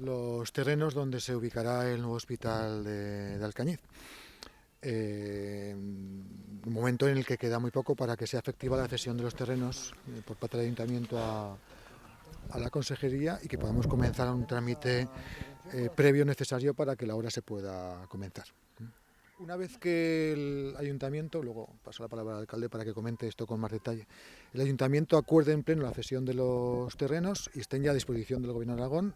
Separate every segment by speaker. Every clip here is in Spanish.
Speaker 1: los terrenos donde se ubicará el nuevo hospital de Alcañiz. Un momento en el que queda muy poco para que sea efectiva la cesión de los terrenos por parte del ayuntamiento a la consejería y que podamos comenzar un trámite previo necesario para que la obra se pueda comenzar. Una vez que el ayuntamiento, luego paso la palabra al alcalde para que comente esto con más detalle, el ayuntamiento acuerde en pleno la cesión de los terrenos y estén ya a disposición del Gobierno de Aragón,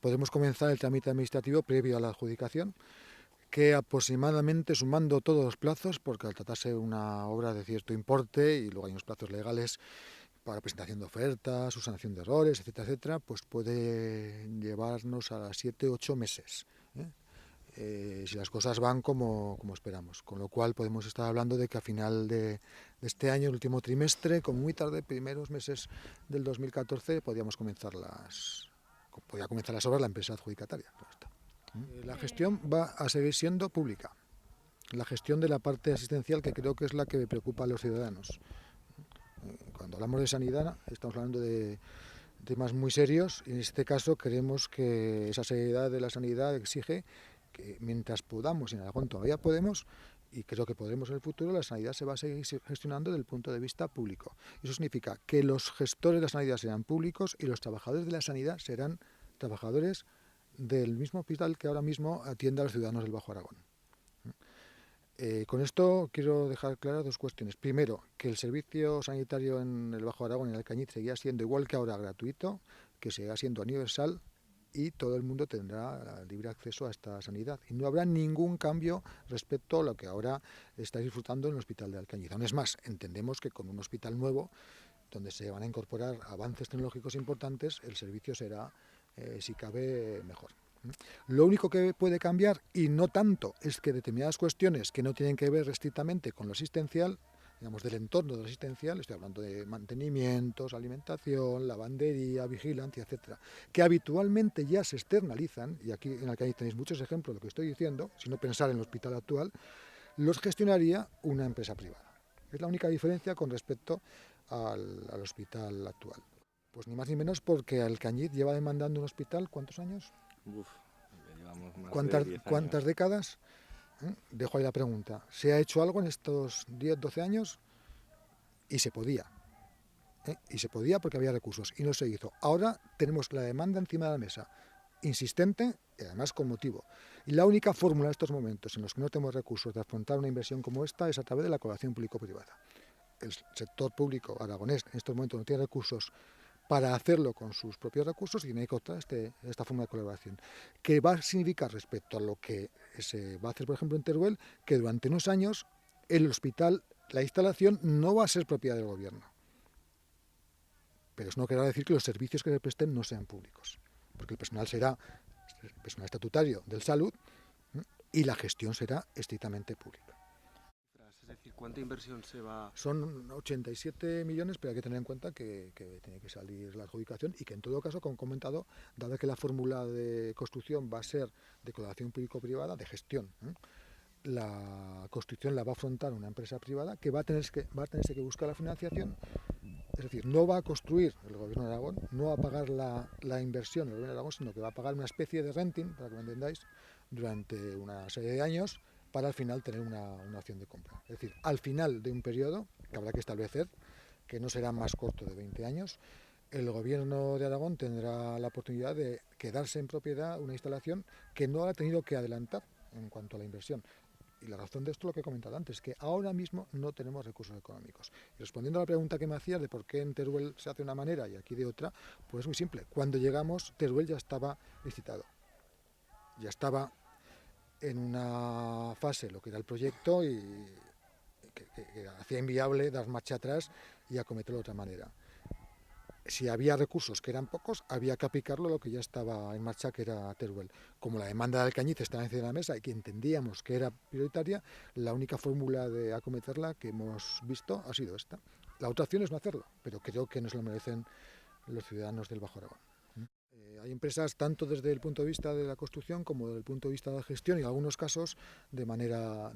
Speaker 1: podemos comenzar el trámite administrativo previo a la adjudicación, que aproximadamente, sumando todos los plazos, porque al tratarse de una obra de cierto importe y luego hay unos plazos legales para presentación de ofertas, subsanación de errores, etcétera, etcétera, pues puede llevarnos a 7 u 8 meses. Si las cosas van como esperamos. Con lo cual podemos estar hablando de que a final de este año, el último trimestre, como muy tarde, primeros meses del 2014, podía comenzar las obras la empresa adjudicataria. La gestión va a seguir siendo pública. La gestión de la parte asistencial, que creo que es la que preocupa a los ciudadanos. Cuando hablamos de sanidad, estamos hablando de temas muy serios y en este caso creemos que esa seriedad de la sanidad exige que mientras podamos, y en Aragón todavía podemos, y creo que podremos en el futuro, la sanidad se va a seguir gestionando desde el punto de vista público. Eso significa que los gestores de la sanidad serán públicos y los trabajadores de la sanidad serán trabajadores del mismo hospital que ahora mismo atiende a los ciudadanos del Bajo Aragón. Con esto quiero dejar claras dos cuestiones. Primero, que el servicio sanitario en el Bajo Aragón, en Alcañiz, seguirá siendo igual que ahora gratuito, que seguirá siendo universal y todo el mundo tendrá libre acceso a esta sanidad. Y no habrá ningún cambio respecto a lo que ahora estáis disfrutando en el Hospital de Alcañiz. Aún es más, entendemos que con un hospital nuevo, donde se van a incorporar avances tecnológicos importantes, el servicio será, si cabe, mejor. Lo único que puede cambiar, y no tanto, es que determinadas cuestiones que no tienen que ver estrictamente con lo asistencial, digamos, del entorno de lo asistencial, estoy hablando de mantenimientos, alimentación, lavandería, vigilancia, etcétera, que habitualmente ya se externalizan, y aquí en Alcañiz tenéis muchos ejemplos de lo que estoy diciendo, si no pensar en el hospital actual, los gestionaría una empresa privada. Es la única diferencia con respecto al hospital actual. Pues ni más ni menos porque Alcañiz lleva demandando un hospital, ¿cuántos años?
Speaker 2: Uf, llevamos más de 10 años.
Speaker 1: ¿Cuántas décadas? Dejo ahí la pregunta. ¿Se ha hecho algo en estos 10, 12 años? Y se podía. Y se podía porque había recursos y no se hizo. Ahora tenemos la demanda encima de la mesa, insistente y además con motivo. Y la única fórmula en estos momentos en los que no tenemos recursos de afrontar una inversión como esta es a través de la colaboración público-privada. El sector público aragonés en estos momentos no tiene recursos para hacerlo con sus propios recursos y tiene que optar esta forma de colaboración. ¿Qué va a significar respecto a lo que se va a hacer, por ejemplo, en Teruel? Que durante unos años el hospital, la instalación no va a ser propiedad del gobierno. Pero eso no querrá decir que los servicios que se presten no sean públicos, porque el personal será el personal estatutario del salud y la gestión será estrictamente pública.
Speaker 2: Es decir, ¿cuánta inversión se va...?
Speaker 1: Son 87 millones, pero hay que tener en cuenta que tiene que salir la adjudicación y que en todo caso, como he comentado, dado que la fórmula de construcción va a ser de colaboración público-privada, de gestión, la construcción la va a afrontar una empresa privada que va a tenerse que buscar la financiación. Es decir, no va a construir el Gobierno de Aragón, no va a pagar la inversión el Gobierno de Aragón, sino que va a pagar una especie de renting, para que me entendáis, durante una serie de años, para al final tener una opción de compra. Es decir, al final de un periodo que habrá que establecer, que no será más corto de 20 años, el Gobierno de Aragón tendrá la oportunidad de quedarse en propiedad una instalación que no ha tenido que adelantar en cuanto a la inversión. Y la razón de esto, lo que he comentado antes, es que ahora mismo no tenemos recursos económicos. Y respondiendo a la pregunta que me hacías de por qué en Teruel se hace de una manera y aquí de otra, pues es muy simple. Cuando llegamos, Teruel ya estaba licitado. Ya estaba en una fase lo que era el proyecto y que hacía inviable dar marcha atrás y acometerlo de otra manera. Si había recursos, que eran pocos, había que aplicarlo a lo que ya estaba en marcha, que era Teruel. Como la demanda de Alcañiz estaba encima de la mesa y que entendíamos que era prioritaria, la única fórmula de acometerla que hemos visto ha sido esta. La otra opción es no hacerlo, pero creo que nos lo merecen los ciudadanos del Bajo Aragón. Hay empresas tanto desde el punto de vista de la construcción como desde el punto de vista de la gestión y en algunos casos de manera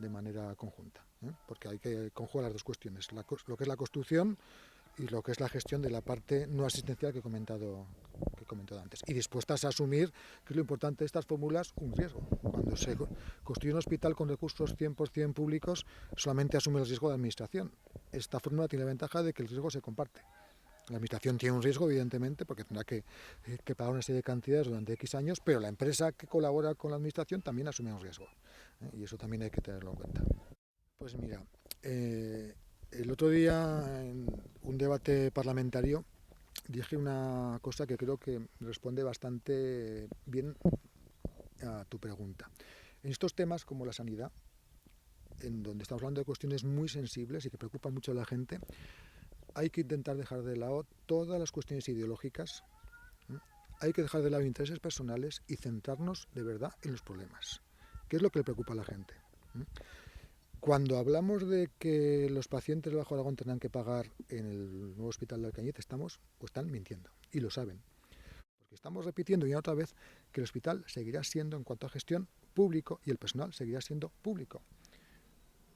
Speaker 1: conjunta, porque hay que conjugar las dos cuestiones, lo que es la construcción y lo que es la gestión de la parte no asistencial que he comentado comentado antes, y dispuestas a asumir, que es lo importante de estas fórmulas, un riesgo. Cuando se construye un hospital con recursos 100% públicos, solamente asume el riesgo de administración. Esta fórmula tiene la ventaja de que el riesgo se comparte. La administración tiene un riesgo, evidentemente, porque tendrá que pagar una serie de cantidades durante X años, pero la empresa que colabora con la administración también asume un riesgo, y eso también hay que tenerlo en cuenta. Pues mira, el otro día en un debate parlamentario dije una cosa que creo que responde bastante bien a tu pregunta. En estos temas como la sanidad, en donde estamos hablando de cuestiones muy sensibles y que preocupan mucho a la gente, hay que intentar dejar de lado todas las cuestiones ideológicas, hay que dejar de lado intereses personales y centrarnos de verdad en los problemas. ¿Qué es lo que le preocupa a la gente? Cuando hablamos de que los pacientes de Bajo Aragón tendrán que pagar en el nuevo hospital de Alcañiz, están mintiendo y lo saben. Porque estamos repitiendo ya otra vez que el hospital seguirá siendo, en cuanto a gestión, público y el personal seguirá siendo público.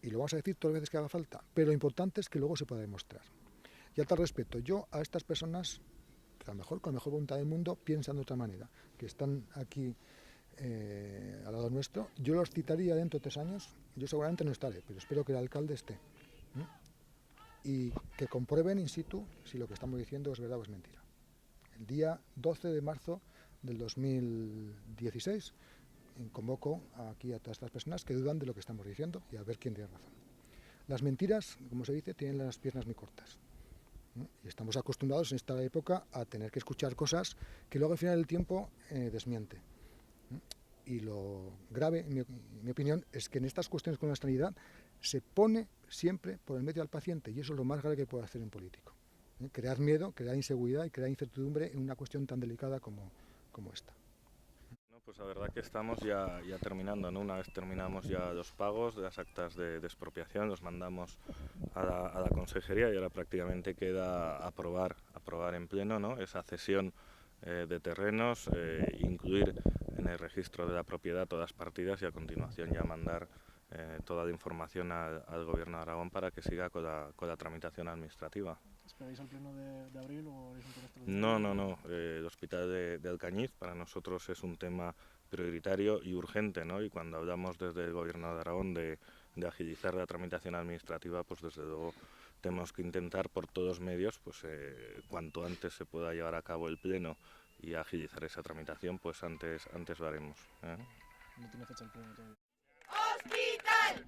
Speaker 1: Y lo vamos a decir todas las veces que haga falta, pero lo importante es que luego se pueda demostrar. Y a tal respecto, yo a estas personas, que a lo mejor con la mejor voluntad del mundo piensan de otra manera, que están aquí al lado nuestro, yo los citaría dentro de 3 años, yo seguramente no estaré, pero espero que el alcalde esté, y que comprueben in situ si lo que estamos diciendo es verdad o es mentira. El día 12 de marzo del 2016 convoco aquí a todas estas personas que dudan de lo que estamos diciendo y a ver quién tiene razón. Las mentiras, como se dice, tienen las piernas muy cortas. Y estamos acostumbrados en esta época a tener que escuchar cosas que luego al final del tiempo desmiente. Y lo grave, en mi opinión, es que en estas cuestiones con la sanidad se pone siempre por el medio al paciente, y eso es lo más grave que puede hacer un político. Crear miedo, crear inseguridad y crear incertidumbre en una cuestión tan delicada como esta.
Speaker 2: Pues la verdad que estamos ya terminando, ¿no? Una vez terminamos ya los pagos de las actas de expropiación, los mandamos a la consejería y ahora prácticamente queda aprobar en pleno, ¿no? Esa cesión de terrenos, incluir en el registro de la propiedad todas las partidas y a continuación ya mandar toda la información al Gobierno de Aragón para que siga con la tramitación administrativa.
Speaker 3: ¿Esperáis al pleno de abril o haréis un pleno
Speaker 2: No.
Speaker 3: extraordinario?
Speaker 2: El hospital de Alcañiz para nosotros es un tema prioritario y urgente, ¿no? Y cuando hablamos desde el Gobierno de Aragón de agilizar la tramitación administrativa, pues desde luego tenemos que intentar por todos medios, pues cuanto antes se pueda llevar a cabo el pleno y agilizar esa tramitación, pues antes lo haremos.
Speaker 3: No tiene fecha el pleno todavía.
Speaker 4: ¡Hospital!